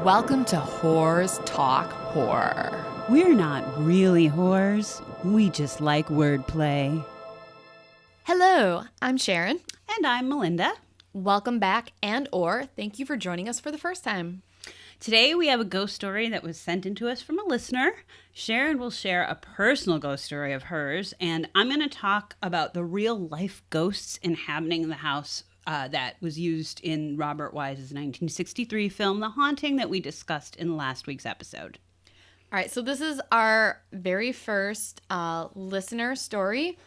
Welcome to Whores Talk Horror. We're not really whores. We just like wordplay. Hello, I'm Sharon. And I'm Melinda. Welcome back and/or thank you for joining us for the first time. Today we have a ghost story that was sent in to us from a listener. Sharon will share a personal ghost story of hers, and I'm going to talk about the real-life ghosts inhabiting the house that was used in Robert Wise's 1963 film, The Haunting, that we discussed in last week's episode. All right, so this is our very first listener story,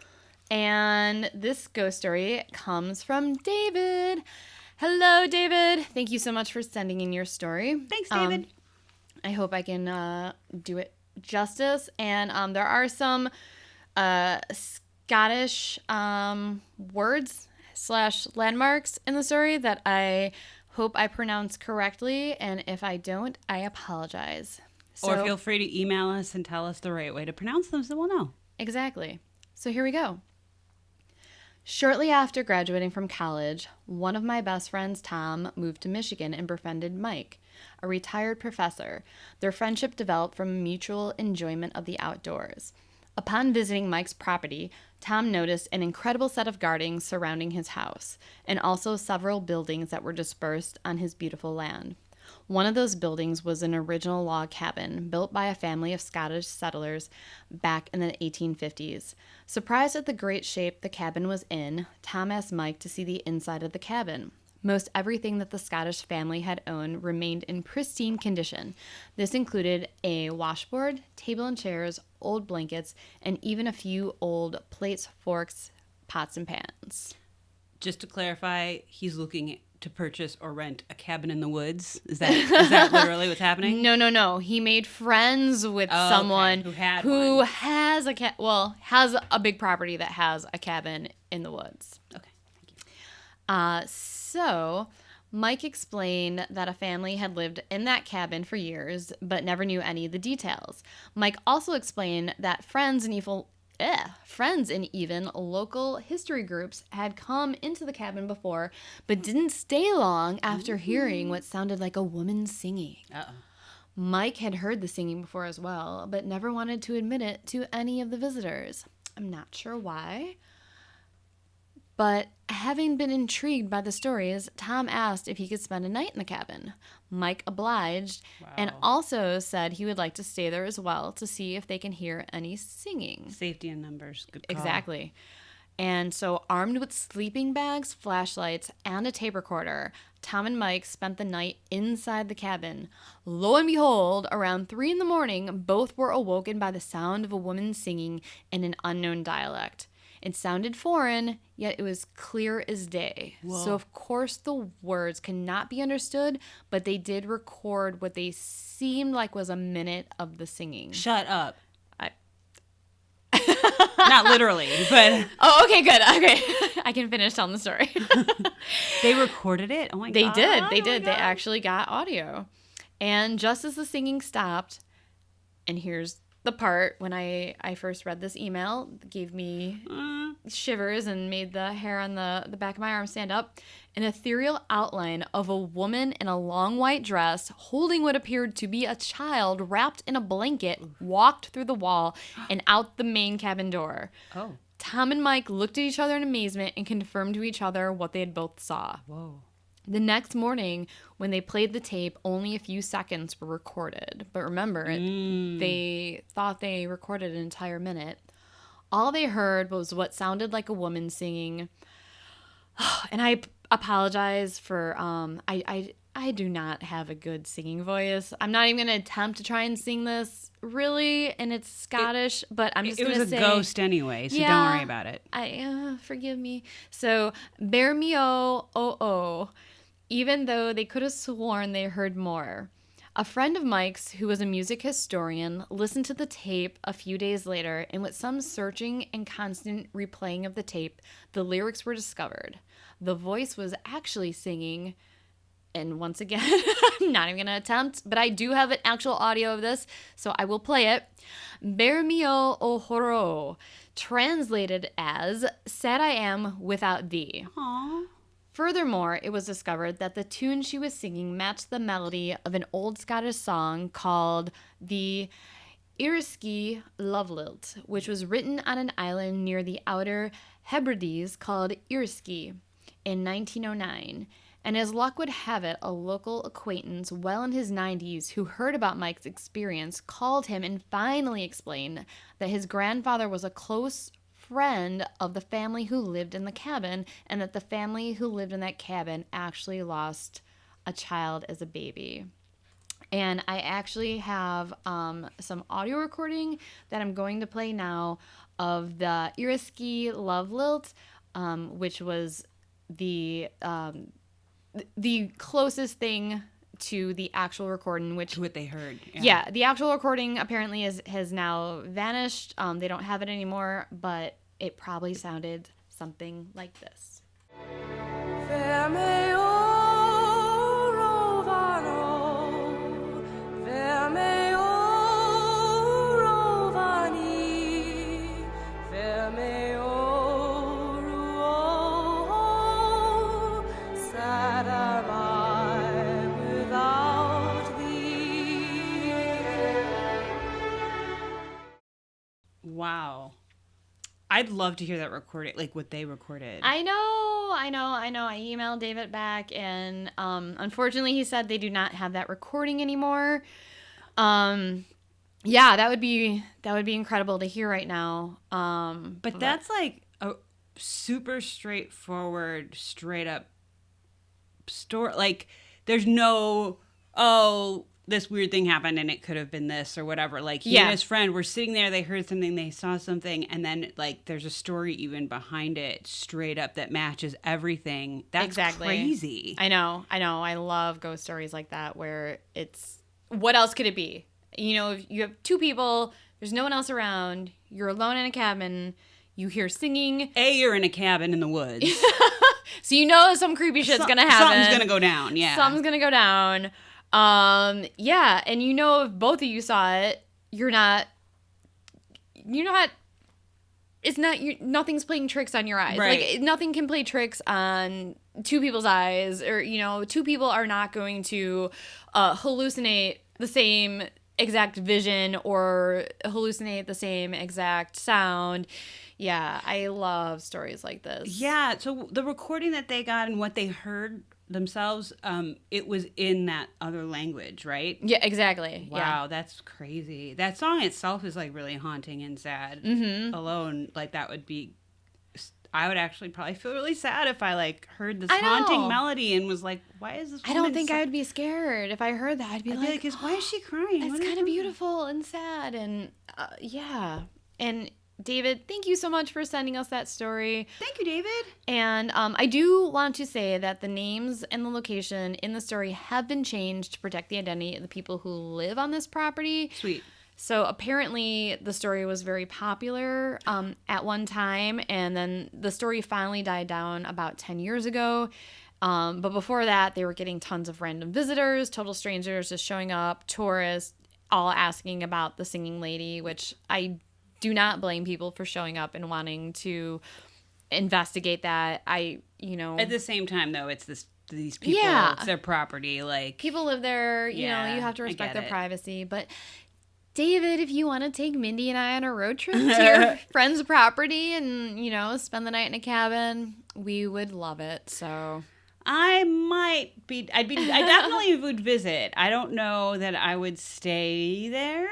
and this ghost story comes from David. Hello, David. Thank you so much for sending in your story. Thanks, David. I hope I can do it justice. And there are some Scottish words / landmarks in the story that I hope I pronounce correctly. And if I don't, I apologize. Or feel free to email us and tell us the right way to pronounce them so we'll know. Exactly. So here we go. Shortly after graduating from college, one of my best friends, Tom, moved to Michigan and befriended Mike, a retired professor. Their friendship developed from mutual enjoyment of the outdoors. Upon visiting Mike's property, Tom noticed an incredible set of gardens surrounding his house, and also several buildings that were dispersed on his beautiful land. One of those buildings was an original log cabin built by a family of Scottish settlers back in the 1850s. Surprised at the great shape the cabin was in, Tom asked Mike to see the inside of the cabin. Most everything that the Scottish family had owned remained in pristine condition. This included a washboard, table and chairs, old blankets, and even a few old plates, forks, pots, and pans. Just to clarify, he's looking to purchase or rent a cabin in the woods. Is that literally what's happening? No. He made friends with someone who has has a big property that has a cabin in the woods. Okay, thank you. So Mike explained that a family had lived in that cabin for years, but never knew any of the details. Mike also explained that friends and even local history groups had come into the cabin before, but didn't stay long after hearing what sounded like a woman singing. Uh-oh. Mike had heard the singing before as well, but never wanted to admit it to any of the visitors. I'm not sure why. But having been intrigued by the stories, Tom asked if he could spend a night in the cabin. Mike obliged and also said he would like to stay there as well to see if they can hear any singing. Safety in numbers. Good call. Exactly. And so armed with sleeping bags, flashlights, and a tape recorder, Tom and Mike spent the night inside the cabin. Lo and behold, around 3 a.m, both were awoken by the sound of a woman singing in an unknown dialect. It sounded foreign, yet it was clear as day. Whoa. So, of course, the words cannot be understood, but they did record what they seemed like was a minute of the singing. Shut up. Not literally, but... Oh, okay, good. Okay. I can finish telling the story. They recorded it? Oh, my God. They did. They actually got audio. And just as the singing stopped, and here's the part when I first read this email, gave me shivers and made the hair on the back of my arm stand up. An ethereal outline of a woman in a long white dress holding what appeared to be a child wrapped in a blanket walked through the wall and out the main cabin door. Oh. Tom and Mike looked at each other in amazement and confirmed to each other what they had both saw. Whoa. The next morning, when they played the tape, only a few seconds were recorded. But remember, they thought they recorded an entire minute. All they heard was what sounded like a woman singing. And I apologize for, I do not have a good singing voice. I'm not even going to attempt to try and sing this, really, and it's Scottish, but I'm just going to say... It was a ghost anyway, so don't worry about it. Forgive me. So, bear me oh. Even though they could have sworn they heard more. A friend of Mike's, who was a music historian, listened to the tape a few days later, and with some searching and constant replaying of the tape, the lyrics were discovered. The voice was actually singing, and once again, I'm not even going to attempt, but I do have an actual audio of this, so I will play it. Bear me o horror, translated as, sad I am without thee. Aww. Furthermore, it was discovered that the tune she was singing matched the melody of an old Scottish song called the Iriski Lovelilt, which was written on an island near the Outer Hebrides called Iriski in 1909. And as luck would have it, a local acquaintance well in his 90s who heard about Mike's experience called him and finally explained that his grandfather was a close friend of the family who lived in the cabin, and that the family who lived in that cabin actually lost a child as a baby. And I actually have some audio recording that I'm going to play now of the Iriski Love Lilt, which was the closest thing to the actual recording, which what they heard. Yeah, the actual recording apparently has now vanished. They don't have it anymore, but it probably sounded something like this. Wow. I'd love to hear that recording, like what they recorded. I know. I emailed David back, and unfortunately, he said they do not have that recording anymore. Yeah, that would be incredible to hear right now. But that's like a super straightforward, straight up story. Like, there's no, this weird thing happened and it could have been this or whatever. Like, he and his friend were sitting there, they heard something, they saw something, and then, like, there's a story even behind it straight up that matches everything. That's crazy. I know. I love ghost stories like that where it's, what else could it be? You know, if you have two people, there's no one else around, you're alone in a cabin, you hear singing. You're in a cabin in the woods. So you know some creepy shit's gonna happen. Something's gonna go down, yeah. Something's gonna go down. Yeah, and you know if both of you saw it, nothing's playing tricks on your eyes. Right. Like, nothing can play tricks on two people's eyes, or, you know, two people are not going to hallucinate the same exact vision or hallucinate the same exact sound. Yeah, I love stories like this. Yeah, so the recording that they got and what they heard themselves, it was in that other language, right? Yeah, exactly. Wow, that's crazy. That song itself is like really haunting and sad. Mm-hmm. Alone, like that would be, I would actually probably feel really sad if I like heard this haunting melody and was like, why is this woman I don't think I would be scared if I heard that. I'd be like, why is she crying? It's kind of beautiful and sad, and yeah. And David, thank you so much for sending us that story. Thank you, David. And I do want to say that the names and the location in the story have been changed to protect the identity of the people who live on this property. Sweet. So apparently the story was very popular at one time, and then the story finally died down about 10 years ago. But before that, they were getting tons of random visitors, total strangers just showing up, tourists, all asking about the singing lady, which I do not blame people for showing up and wanting to investigate that. At the same time, though, it's these people, it's their property. Like, people live there, you know, you have to respect their privacy. But David, if you want to take Mindy and I on a road trip to your friend's property and, you know, spend the night in a cabin, we would love it. So I definitely would visit. I don't know that I would stay there.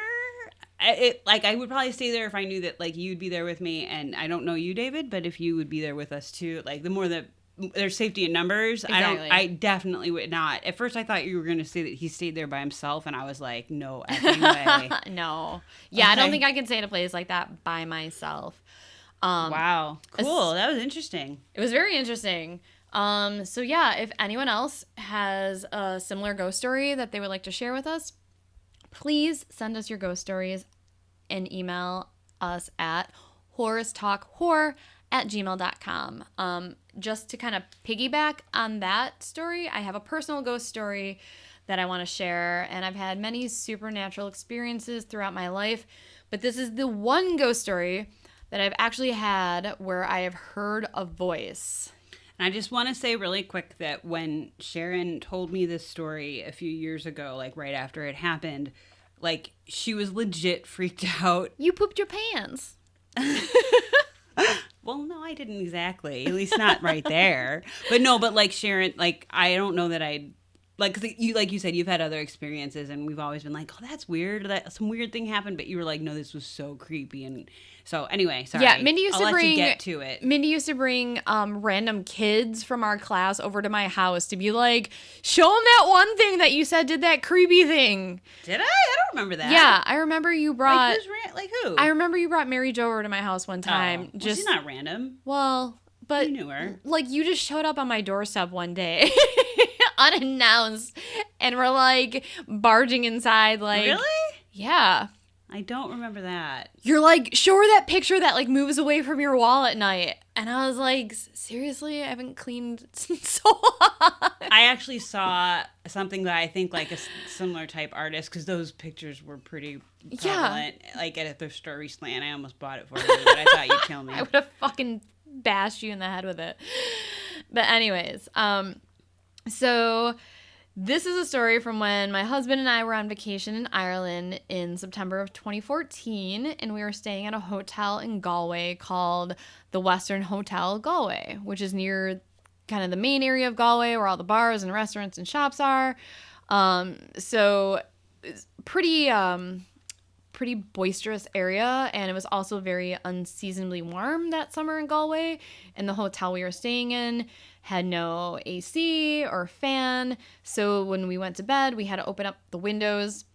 I would probably stay there if I knew that, like, you'd be there with me, and I don't know you, David, but if you would be there with us too, like, the more that there's safety in numbers. Exactly. I definitely would not. At first I thought you were going to say that he stayed there by himself, and I was like, no effing way. No. Yeah, okay. I don't think I can stay at a place like that by myself. Wow. Cool. That was interesting. It was very interesting. So yeah, if anyone else has a similar ghost story that they would like to share with us, please send us your ghost stories and email us at whorestalkhorror@gmail.com. Just to kind of piggyback on that story, I have a personal ghost story that I want to share, and I've had many supernatural experiences throughout my life, but this is the one ghost story that I've actually had where I have heard a voice. And I just want to say really quick that when Sharon told me this story a few years ago, like right after it happened, like she was legit freaked out. You pooped your pants. Well, no, I didn't exactly. At least not right there. But no, but like Sharon, like I don't know that I like you said, you've had other experiences, and we've always been like, oh, that's weird. That some weird thing happened, but you were like, no, this was so creepy. And so anyway, sorry. Yeah, Mindy used I'll to let bring you get to it. Mindy used to bring random kids from our class over to my house to be like, show them that one thing that you said did that creepy thing. Did I? I don't remember that. Yeah, I remember you brought. Like who? I remember you brought Mary Jo over to my house one time. Well, she's not random. Well, but You knew her. like you just showed up on my doorstep one day. Unannounced, and we're like barging inside like, Really? Yeah. I don't remember that. You're like, show her that picture that like moves away from your wall at night. And I was like, seriously? I haven't cleaned in so long. I actually saw something that I think like a similar type artist, because those pictures were pretty prevalent. Like at a thrift store recently, and I almost bought it for you, but I thought you'd kill me. I would have fucking bashed you in the head with it. But anyways, so this is a story from when my husband and I were on vacation in Ireland in September of 2014, and we were staying at a hotel in Galway called the Western Hotel Galway, which is near kind of the main area of Galway where all the bars and restaurants and shops are. So it's pretty boisterous area, and it was also very unseasonably warm that summer in Galway, and the hotel we were staying in had no AC or fan, so when we went to bed we had to open up the windows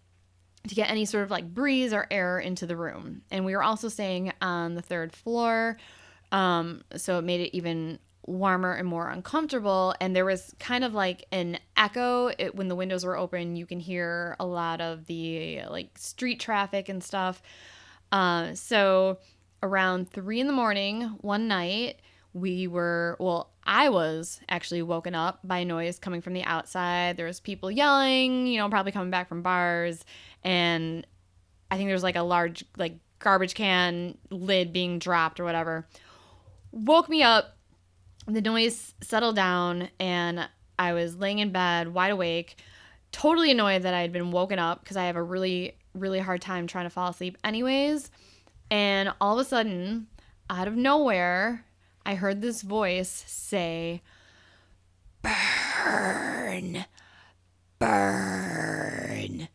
to get any sort of like breeze or air into the room. And we were also staying on the 3rd floor, so it made it even warmer and more uncomfortable. And there was kind of like an echo when the windows were open. You can hear a lot of the like street traffic and stuff. So around 3 a.m. one night, I was actually woken up by noise coming from the outside. There was people yelling, probably coming back from bars. And I think there was like a large like garbage can lid being dropped or whatever. Woke me up. The noise settled down, and I was laying in bed, wide awake, totally annoyed that I had been woken up because I have a really, really hard time trying to fall asleep anyways. And all of a sudden, out of nowhere, I heard this voice say, "Burn, burn,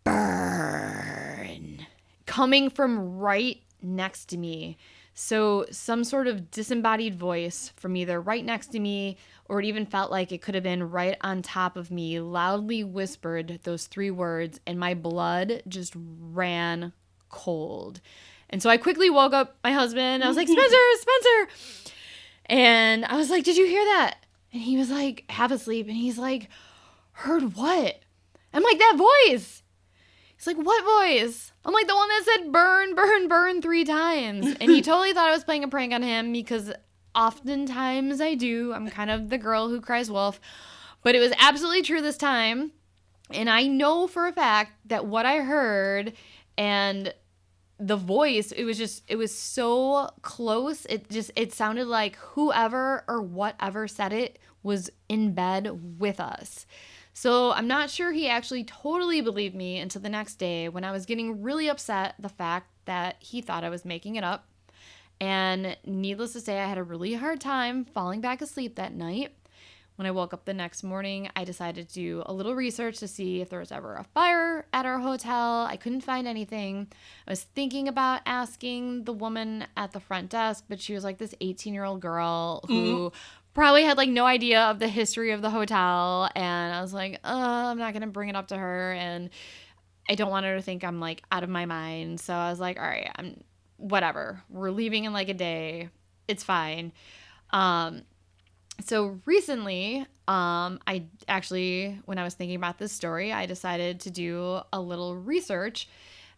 burn," coming from right next to me. So some sort of disembodied voice from either right next to me, or it even felt like it could have been right on top of me, loudly whispered those 3 words, and my blood just ran cold. And so I quickly woke up my husband. I was like, Spencer. And I was like, did you hear that? And he was like, half asleep. And he's like, heard what? I'm like, that voice. He's like, what voice? I'm like, the one that said burn, burn, burn 3 times. And he totally thought I was playing a prank on him, because oftentimes I do. I'm kind of the girl who cries wolf. But it was absolutely true this time. And I know for a fact that what I heard and the voice, it was so close. It sounded like whoever or whatever said it was in bed with us. So I'm not sure he actually totally believed me until the next day, when I was getting really upset the fact that he thought I was making it up. And needless to say, I had a really hard time falling back asleep that night. When I woke up the next morning, I decided to do a little research to see if there was ever a fire at our hotel. I couldn't find anything. I was thinking about asking the woman at the front desk, but she was like this 18-year-old girl who probably had like no idea of the history of the hotel. And I was like, I'm not going to bring it up to her. And I don't want her to think I'm like out of my mind. So I was like, all right, whatever. We're leaving in like a day. It's fine. So recently, I actually, when I was thinking about this story, I decided to do a little research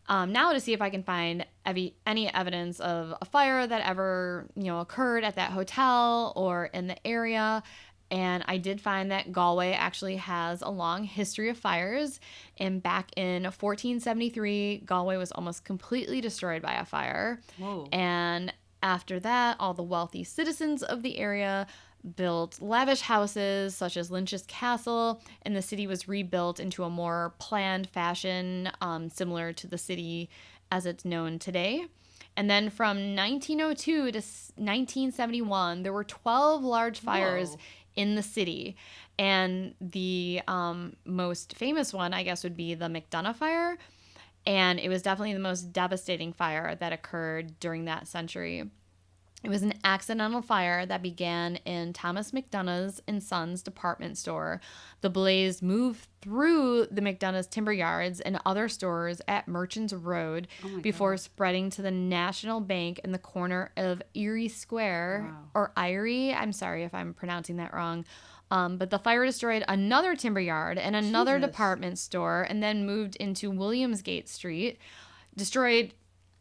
now to see if I can find any evidence of a fire that ever, occurred at that hotel or in the area. And I did find that Galway actually has a long history of fires. And back in 1473, Galway was almost completely destroyed by a fire. Whoa. And after that, all the wealthy citizens of the area built lavish houses such as Lynch's Castle, and the city was rebuilt into a more planned fashion, similar to the city as it's known today. And then from 1902 to 1971, there were 12 large fires Whoa. in the city. And the most famous one, I guess, would be the McDonough fire. And it was definitely the most devastating fire that occurred during that century. It was an accidental fire that began in Thomas McDonough's and Sons department store. The blaze moved through the McDonough's timber yards and other stores at Merchants Road before spreading to the National Bank in the corner of Erie Square, or Erie. I'm sorry if I'm pronouncing that wrong. But the fire destroyed another timber yard and another department store, and then moved into Williamsgate Street, destroyed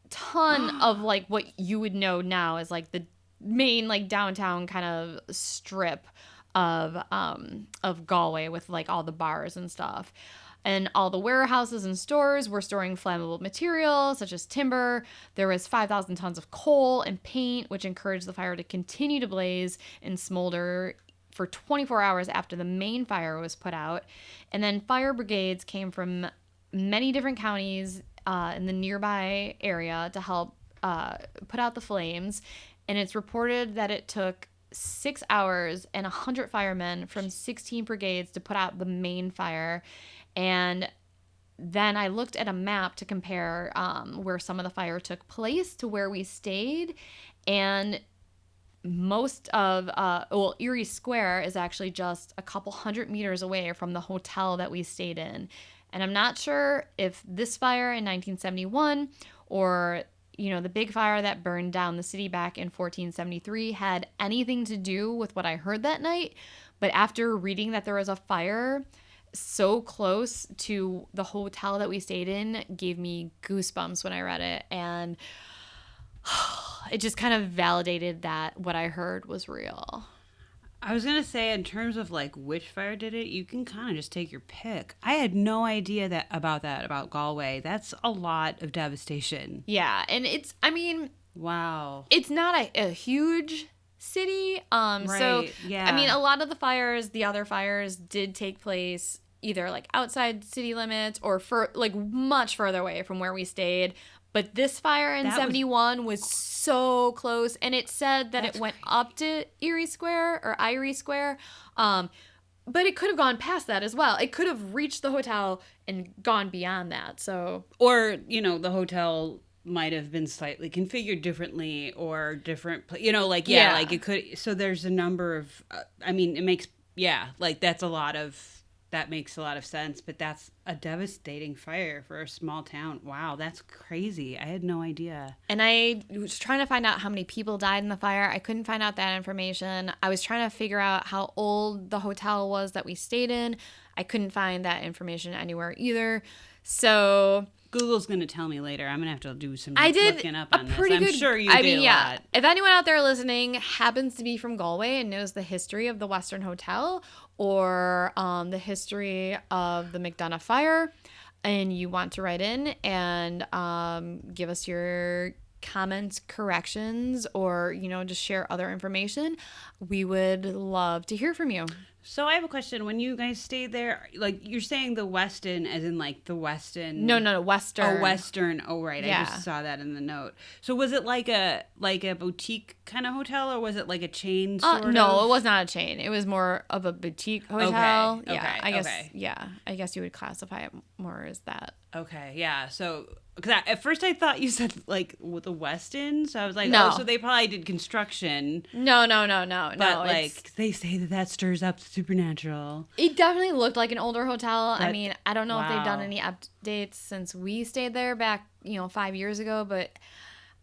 ton of like what you would know now as like the main like downtown kind of strip of Galway with like all the bars and stuff. And all the warehouses and stores were storing flammable material such as timber. There was 5,000 tons of coal and paint, which encouraged the fire to continue to blaze and smolder for 24 hours after the main fire was put out. And then fire brigades came from many different counties in the nearby area to help put out the flames. And it's reported that it took 6 hours and 100 firemen from 16 brigades to put out the main fire. And then I looked at a map to compare where some of the fire took place to where we stayed. And most of, Erie Square is actually just a couple hundred meters away from the hotel that we stayed in. And I'm not sure if this fire in 1971 or, you know, the big fire that burned down the city back in 1473 had anything to do with what I heard that night. But after reading that there was a fire so close to the hotel that we stayed in, gave me goosebumps when I read it. And it just kind of validated that what I heard was real. I was going to say, in terms of like which fire did it, you can kind of just take your pick. I had no idea about Galway. That's a lot of devastation. Yeah. And it's, I mean, wow. It's not a huge city. So, yeah. I mean, a lot of the other fires did take place either like outside city limits or like much further away from where we stayed. But this fire in 71 was so close, and it said that it went up to Erie Square or Erie Square, but it could have gone past that as well. It could have reached the hotel and gone beyond that. So, or you know, the hotel might have been slightly configured differently, or different. You know, like like it could. So there's a number of. I mean, it makes like that's a lot of. That makes a lot of sense, but that's a devastating fire for a small town. Wow, that's crazy. I had no idea. And I was trying to find out how many people died in the fire. I couldn't find out that information. I was trying to figure out how old the hotel was that we stayed in. I couldn't find that information anywhere either. So Google's going to tell me later. I'm going to have to do some looking up on this. I'm sure you did a lot. If anyone out there listening happens to be from Galway and knows the history of the Western Hotel or the history of the McDonough fire, and you want to write in and give us your comments, corrections, or, you know, just share other information, we would love to hear from you. So I have a question. When you guys stayed there, like you're saying the Westin as in like the Westin. No, Western. Oh, Western. Oh, right. Yeah. I just saw that in the note. So was it like a boutique kind of hotel, or was it like a chain sort of? No, it was not a chain. It was more of a boutique hotel. Okay. Yeah, I guess. Yeah, I guess you would classify it more as that. Okay. Yeah. So. Because at first I thought you said like with the Westin, so I was like, no. Oh, so they probably did construction. No. But like they say that stirs up the supernatural. It definitely looked like an older hotel. But, I mean, I don't know if they've done any updates since we stayed there back, 5 years ago. But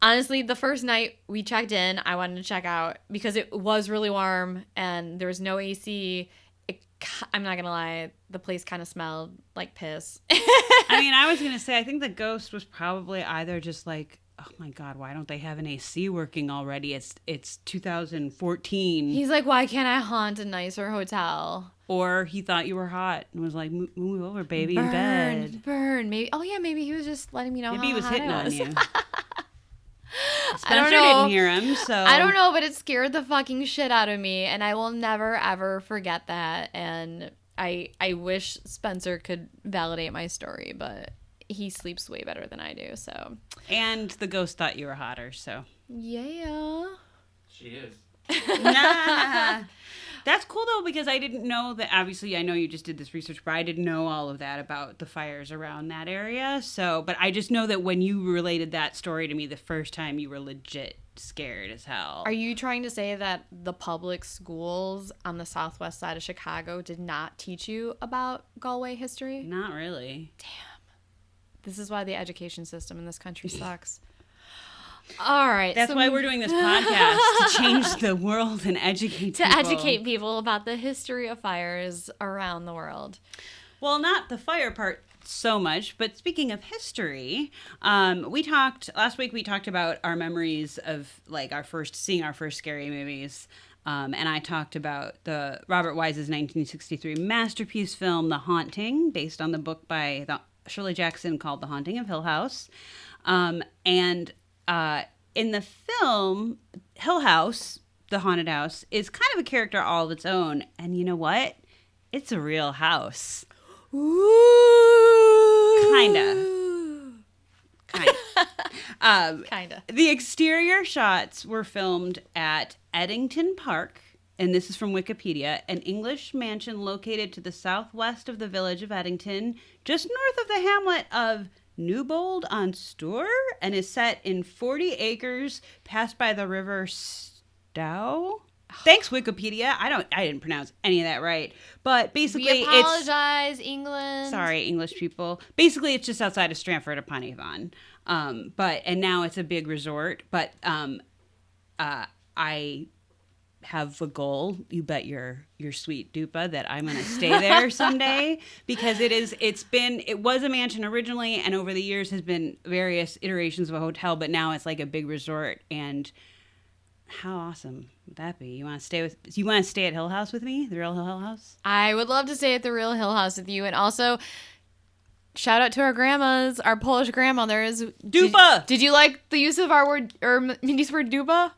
honestly, the first night we checked in, I wanted to check out because it was really warm and there was no AC. I'm not going to lie, the place kind of smelled like piss. I mean, I was going to say, I think the ghost was probably either just like, oh my God, why don't they have an AC working already? It's 2014. He's like, why can't I haunt a nicer hotel? Or he thought you were hot and was like, move over, baby, in bed. Burn. Maybe. Oh, yeah, maybe he was just letting me know maybe he was hitting on you. Spencer didn't hear him, so I don't know, but it scared the fucking shit out of me, and I will never ever forget that. And I wish Spencer could validate my story, but he sleeps way better than I do. So, and the ghost thought you were hotter, so yeah, She is. nah. That's cool though, because I didn't know that. Obviously, I know you just did this research, but I didn't know all of that about the fires around that area. So, but I just know that when you related that story to me the first time, you were legit scared as hell. Are you trying to say that the public schools on the southwest side of Chicago did not teach you about Galway history? Not really. This is why the education system in this country sucks. All right. That's why we're doing this podcast, to change the world and educate people. To educate people about the history of fires around the world. Well, not the fire part so much, but speaking of history, last week we talked about our memories of like seeing our first scary movies. And I talked about the Robert Wise's 1963 masterpiece film, The Haunting, based on the book by Shirley Jackson called The Haunting of Hill House. In the film, Hill House, the haunted house, is kind of a character all of its own. And you know what? It's a real house. Ooh. Kinda. Kinda. The exterior shots were filmed at Ettington Park, and this is from Wikipedia, an English mansion located to the southwest of the village of Ettington, just north of the hamlet of Newbold on Stour, and is set in 40 acres passed by the river Stow. Thanks, Wikipedia. I didn't pronounce any of that right. But basically, we apologize, England. Sorry, English people. Basically, it's just outside of Stratford-upon-Avon. And now it's a big resort. But I have a goal. You bet your sweet dupa that I'm going to stay there someday, because it was a mansion originally, and over the years has been various iterations of a hotel, but now it's like a big resort. And how awesome would that be? You want to stay at Hill House with me? The real Hill House? I would love to stay at the real Hill House with you. And also, shout out to our grandmas, our Polish grandmothers. Dupa! Did you like the use of our word, or Mindy's word, dupa?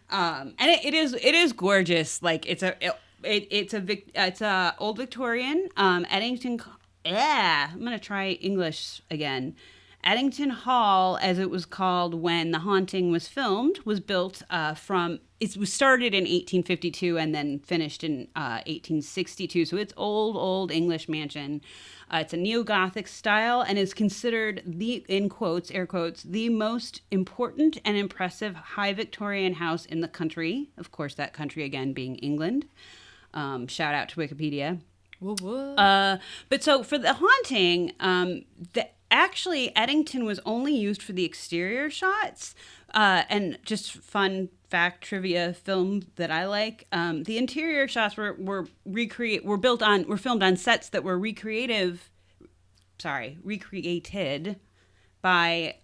And it is gorgeous. Like it's a old Victorian. Eddington. Yeah, I'm gonna try English again. Eddington Hall, as it was called when The Haunting was filmed, was built it was started in 1852 and then finished in 1862. So it's old English mansion. It's a neo-Gothic style and is considered in quotes, air quotes, the most important and impressive high Victorian house in the country. Of course, that country again being England. Shout out to Wikipedia. But so for The Haunting, actually, Ettington was only used for the exterior shots. And just fun fact, trivia film that I like. The interior shots were filmed on sets that were recreated by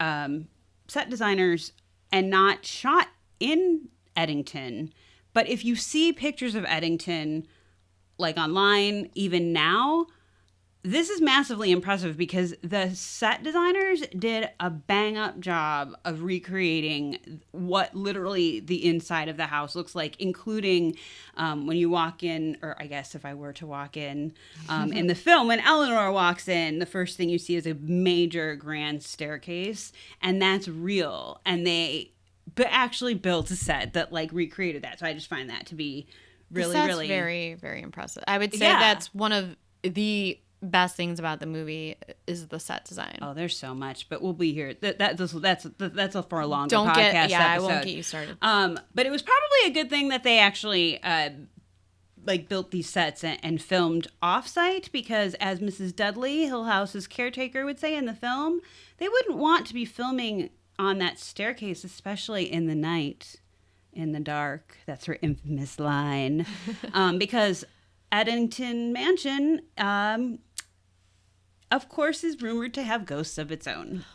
set designers and not shot in Ettington. But if you see pictures of Ettington, like online, even now, this is massively impressive because the set designers did a bang-up job of recreating what literally the inside of the house looks like, including when you walk in, or I guess if I were to walk in the film, when Eleanor walks in, the first thing you see is a major grand staircase, and that's real. And they actually built a set that like recreated that. So I just find that to be really very, very impressive. I would say that's one of the best things about the movie is the set design. Oh, there's so much, but we'll be here. That's for a longer Don't podcast get, yeah, episode. I won't get you started. But it was probably a good thing that they actually built these sets and filmed off-site, because as Mrs. Dudley, Hill House's caretaker, would say in the film, they wouldn't want to be filming on that staircase, especially in the night, in the dark. That's her infamous line, because Ettington Mansion, of course, is rumored to have ghosts of its own.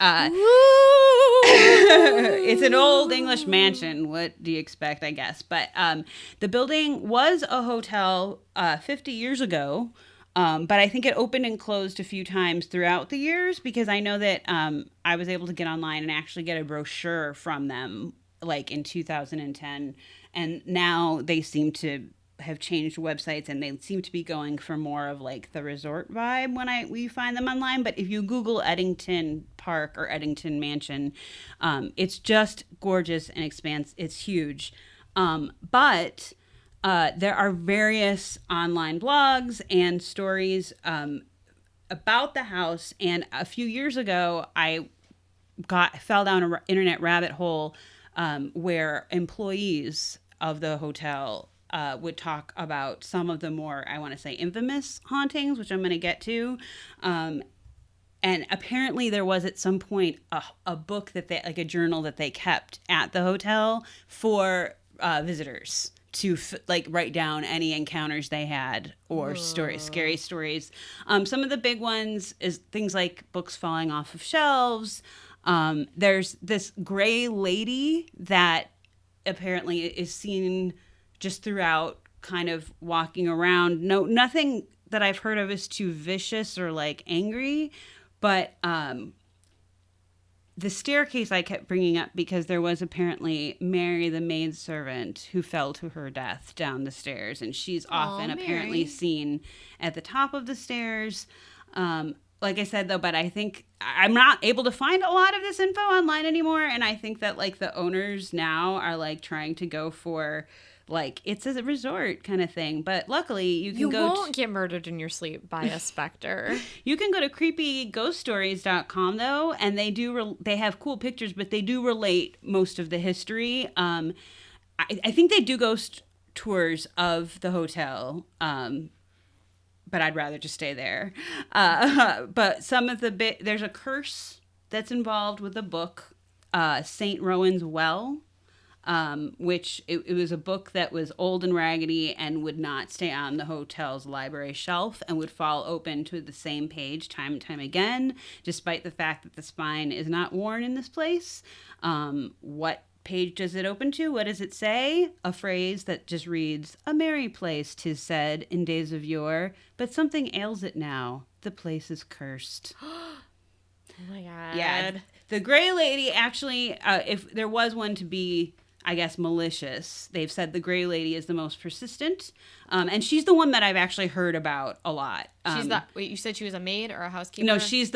It's an old English mansion. What do you expect, I guess? But the building was a hotel 50 years ago, But I think it opened and closed a few times throughout the years because I know that I was able to get online and actually get a brochure from them like in 2010. And now they seem to have changed websites and they seem to be going for more of like the resort vibe when we find them online. But if you Google Ettington Park or Ettington Mansion, it's just gorgeous and expanse. It's huge. But there are various online blogs and stories about the house. And a few years ago, I fell down an internet rabbit hole where employees of the hotel would talk about some of the more, I want to say, infamous hauntings, which I'm going to get to. And apparently there was at some point a book that they, like a journal that they kept at the hotel for visitors to like write down any encounters they had or scary stories. Some of the big ones is things like books falling off of shelves. There's this gray lady that apparently is seen just throughout, kind of walking around. No, nothing that I've heard of is too vicious or like angry, but the staircase I kept bringing up because there was apparently Mary, the maidservant, who fell to her death down the stairs, and she's often apparently seen at the top of the stairs. Like I said, though, but I think I'm not able to find a lot of this info online anymore, and I think that like the owners now are like trying to go for like it's a resort kind of thing. But luckily, you won't get murdered in your sleep by a specter. You can go to creepyghoststories.com though, and they have cool pictures, but they do relate most of the history. I think they do ghost tours of the hotel. But I'd rather just stay there. But some of there's a curse that's involved with the book, St. Rowan's Well, which it was a book that was old and raggedy and would not stay on the hotel's library shelf and would fall open to the same page time and time again, despite the fact that the spine is not worn in this place. What page does it open to? What does it say? A phrase that just reads, "A merry place, 'tis said, in days of yore, but something ails it now. The place is cursed." Oh my God. Yeah. The Gray Lady, actually, if there was one to be, I guess, malicious, they've said the Gray Lady is the most persistent. And she's the one that I've actually heard about a lot. Wait, you said she was a maid or a housekeeper? No, she's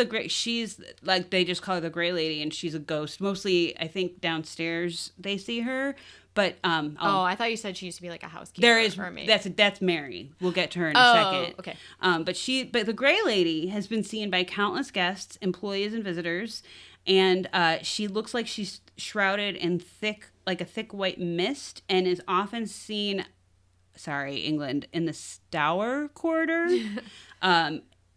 like, they just call her the Gray Lady, and she's a ghost. Mostly, I think downstairs they see her. But I thought you said she used to be like a housekeeper. There is or a maid. that's Mary. We'll get to her in a second. Okay. But the Gray Lady has been seen by countless guests, employees, and visitors, and she looks like she's shrouded in a thick white mist, and is often seen. Sorry, England, in the Stour corridor.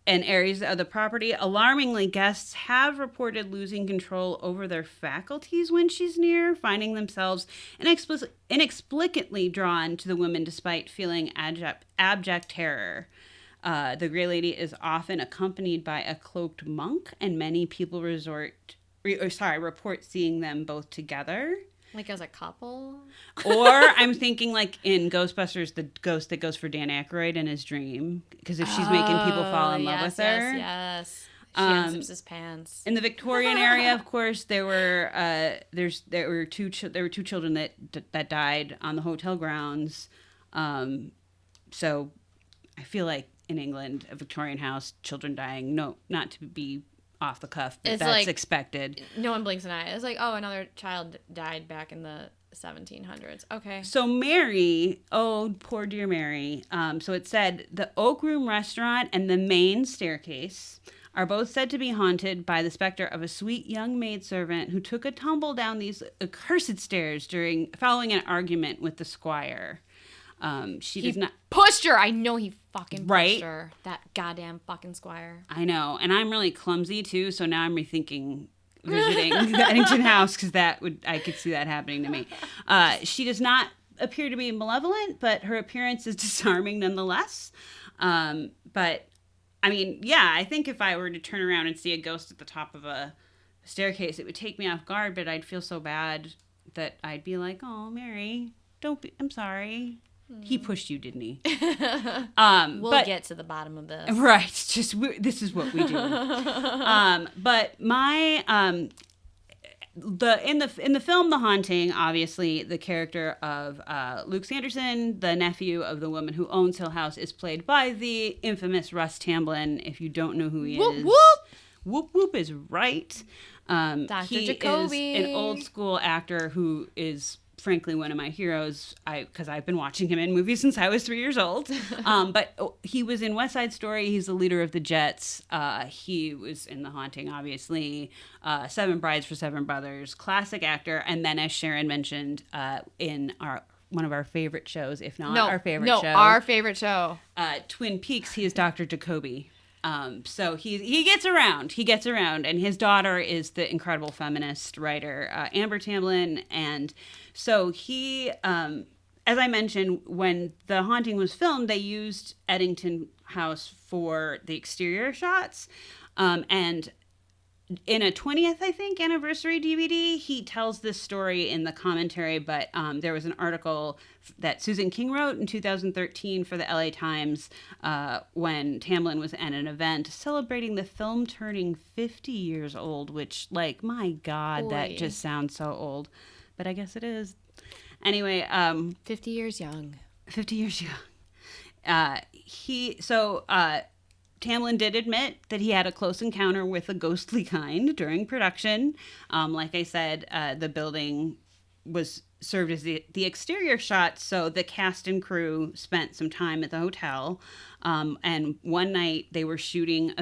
And areas of the property. Alarmingly, guests have reported losing control over their faculties when she's near, finding themselves inexplicably drawn to the woman despite feeling abject terror. The Gray Lady is often accompanied by a cloaked monk, and many people report seeing them both together. Like as a couple? Or I'm thinking like in Ghostbusters, the ghost that goes for Dan Aykroyd in his dream. Because if she's making people fall in love with her. Yes. She unzips his pants. In the Victorian area, of course, there were two children that died on the hotel grounds. So I feel like in England, a Victorian house, children dying, no, not to be off the cuff, but that's like, expected. No one blinks an eye. It's like, oh, another child died back in the 1700s. Okay. So Mary, oh, poor dear Mary. So it said the Oak Room restaurant and the main staircase are both said to be haunted by the specter of a sweet young maidservant who took a tumble down these accursed stairs following an argument with the squire. He pushed her. I know he fucking pushed her. That goddamn fucking squire. I know. And I'm really clumsy too. So now I'm rethinking visiting the Ettington house because I could see that happening to me. She does not appear to be malevolent, but her appearance is disarming nonetheless. But I mean, yeah, I think if I were to turn around and see a ghost at the top of a staircase, it would take me off guard, but I'd feel so bad that I'd be like, "Oh, Mary, don't be, I'm sorry." He pushed you, didn't he? We'll get to the bottom of this. Right. Just this is what we do. But my in the film The Haunting, obviously the character of Luke Sanderson, the nephew of the woman who owns Hill House, is played by the infamous Russ Tamblyn. If you don't know who he Whoop, is, whoop. Whoop Whoop is right. Dr. He Jacoby. is an old school actor who is frankly one of my heroes, because I've been watching him in movies since I was 3 years old. But he was in West Side Story. He's the leader of the Jets. He was in The Haunting, obviously. Seven Brides for Seven Brothers, classic actor. And then, as Sharon mentioned, in one of our favorite shows, if not our favorite show. Our favorite show. Twin Peaks, he is Dr. Jacoby. So he gets around. He gets around, and his daughter is the incredible feminist writer Amber Tamblyn. And so he, as I mentioned, when The Haunting was filmed, they used Ettington House for the exterior shots, and in a 20th, I think, anniversary DVD, he tells this story in the commentary, but there was an article that Susan King wrote in 2013 for the LA Times when Tamblyn was at an event celebrating the film turning 50 years old, which, like, my God, that just sounds so old. But I guess it is. Anyway. 50 years young. 50 years young. Tamblyn did admit that he had a close encounter with a ghostly kind during production. Like I said, the building was served as the exterior shot, so the cast and crew spent some time at the hotel. And one night they were shooting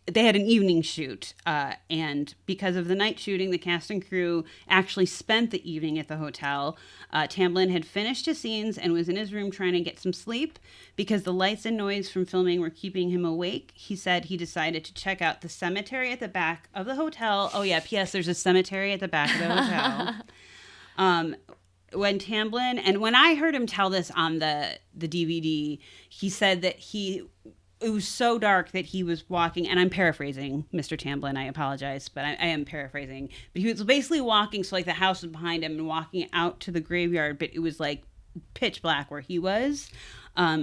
they had an evening shoot, and because of the night shooting, the cast and crew actually spent the evening at the hotel. Tamblyn had finished his scenes and was in his room trying to get some sleep. Because the lights and noise from filming were keeping him awake, he said he decided to check out the cemetery at the back of the hotel. Oh yeah, P.S. There's a cemetery at the back of the hotel. When I heard him tell this on the DVD, he said that it was so dark that he was walking, and I'm paraphrasing, Mr. Tamblyn, I apologize, but I am paraphrasing. But he was basically walking, so like the house was behind him, and walking out to the graveyard, but it was like pitch black where he was.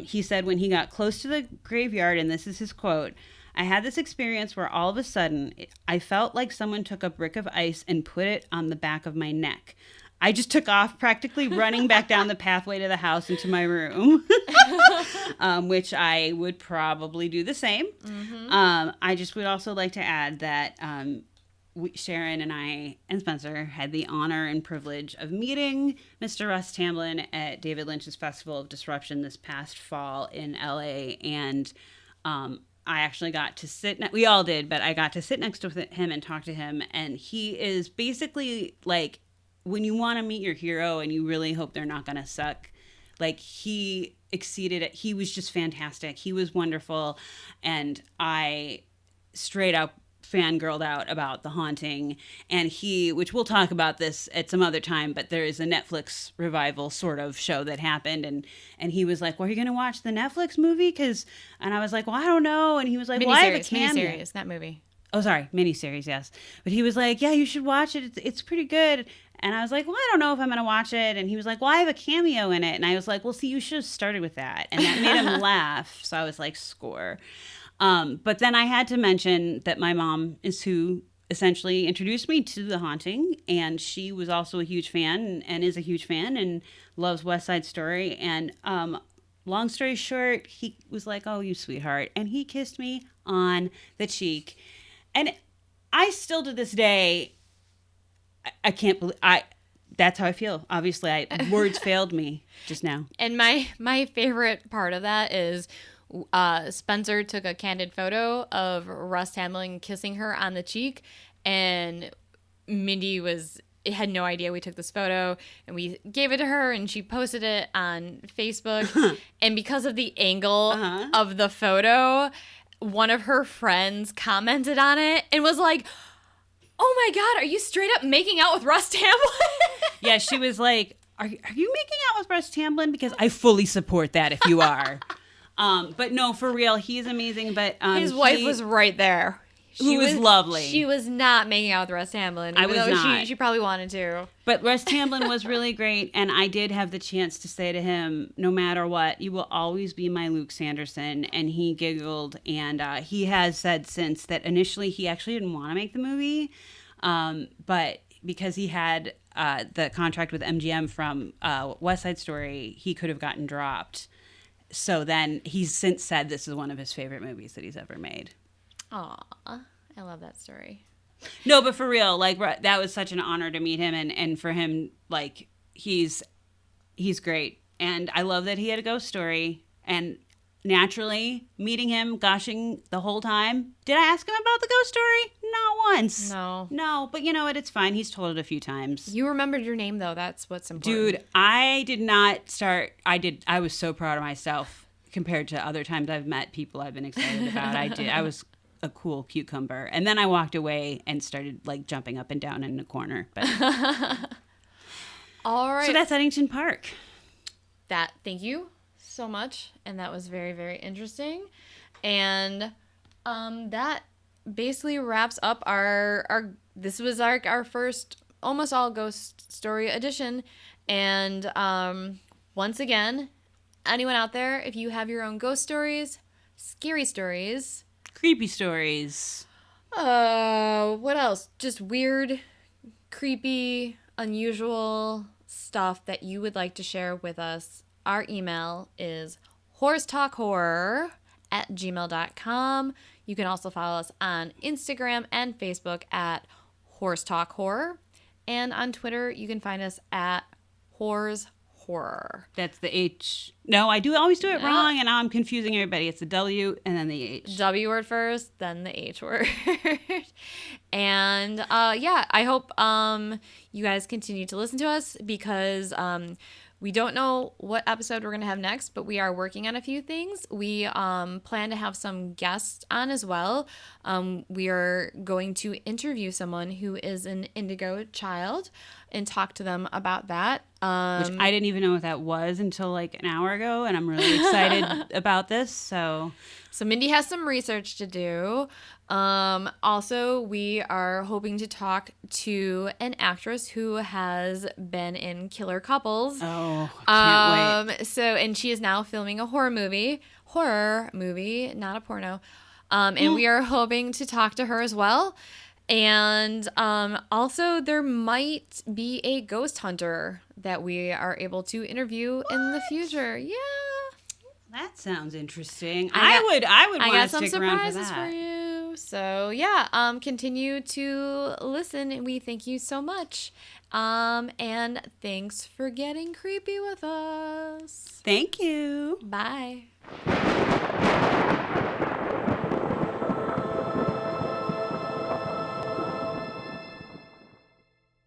He said when he got close to the graveyard, and this is his quote, "I had this experience where all of a sudden I felt like someone took a brick of ice and put it on the back of my neck. I just took off, practically running back down the pathway to the house into my room," which I would probably do the same. Mm-hmm. I just would also like to add that Sharon and I and Spencer had the honor and privilege of meeting Mr. Russ Tamblyn at David Lynch's Festival of Disruption this past fall in LA, and I actually got to we all did, but I got to sit next to him and talk to him, and he is basically like, when you want to meet your hero and you really hope they're not going to suck, like, he exceeded it. He was just fantastic. He was wonderful. And I straight up fangirled out about The Haunting. And which we'll talk about this at some other time, but there is a Netflix revival sort of show that happened. And he was like, "Well, are you going to watch the Netflix movie?" And I was like, "Well, I don't know." And he was like, "Well, I have a cameo." Miniseries, not movie. Oh, sorry, miniseries, yes. But he was like, "Yeah, you should watch it. It's pretty good." And I was like, "Well, I don't know if I'm going to watch it." And he was like, "Well, I have a cameo in it." And I was like, "Well, see, you should have started with that." And that made him laugh. So I was like, score. But then I had to mention that my mom is who essentially introduced me to The Haunting. And she was also a huge fan and is a huge fan and loves West Side Story. And long story short, he was like, "Oh, you sweetheart." And he kissed me on the cheek. And I still to this day, I can't believe that's how I feel. Obviously, words failed me just now. And my favorite part of that is Spencer took a candid photo of Russ Tamblyn kissing her on the cheek, and Mindy had no idea we took this photo, and we gave it to her, and she posted it on Facebook. And because of the angle of the photo, one of her friends commented on it and was like, "Oh my God, are you straight up making out with Russ Tamblyn?" Yeah, she was like, are you making out with Russ Tamblyn? Because I fully support that if you are. But no, for real, he's amazing. But his wife was right there. Who was lovely. She was not making out with Russ Hamlin. I was even though not. She probably wanted to. But Russ Tamblyn was really great, and I did have the chance to say to him, no matter what, you will always be my Luke Sanderson. And he giggled, and he has said since that initially he actually didn't want to make the movie, but because he had the contract with MGM from West Side Story, he could have gotten dropped. So then he's since said this is one of his favorite movies that he's ever made. Aw, I love that story. No, but for real, like that was such an honor to meet him, and for him, like he's great, and I love that he had a ghost story, and naturally meeting him, gushing the whole time. Did I ask him about the ghost story? Not once. No, but you know what? It's fine. He's told it a few times. You remembered your name though. That's what's important. Dude, I did not start. I was so proud of myself compared to other times I've met people I've been excited about. I was a cool cucumber, and then I walked away and started like jumping up and down in a corner. But all right, so that's Ettington Park. Thank you so much, and that was very, very interesting. And that basically wraps up our this was our first almost all ghost story edition. And once again, anyone out there, if you have your own ghost stories, scary stories, creepy stories, what else? Just weird, creepy, unusual stuff that you would like to share with us. Our email is whorestalkhorror@gmail.com. You can also follow us on Instagram and Facebook at whorestalkhorror. And on Twitter, you can find us at whoresHorror. That's the H. No, I always do it wrong, and now I'm confusing everybody. It's the W and then the H. W word first, then the H word. And yeah, I hope you guys continue to listen to us because we don't know what episode we're going to have next, but we are working on a few things. We plan to have some guests on as well. We are going to interview someone who is an indigo child and talk to them about that. Which I didn't even know what that was until like an hour ago, and I'm really excited about this. So Mindy has some research to do. Also, we are hoping to talk to an actress who has been in Killer Couples. Oh, can't wait. And she is now filming a horror movie, not a porno. And we are hoping to talk to her as well. And also, there might be a ghost hunter that we are able to interview in the future. Yeah. That sounds interesting. I would want to stick around for that. I got some surprises for you. So yeah, continue to listen, and we thank you so much. And thanks for getting creepy with us. Thank you. Bye.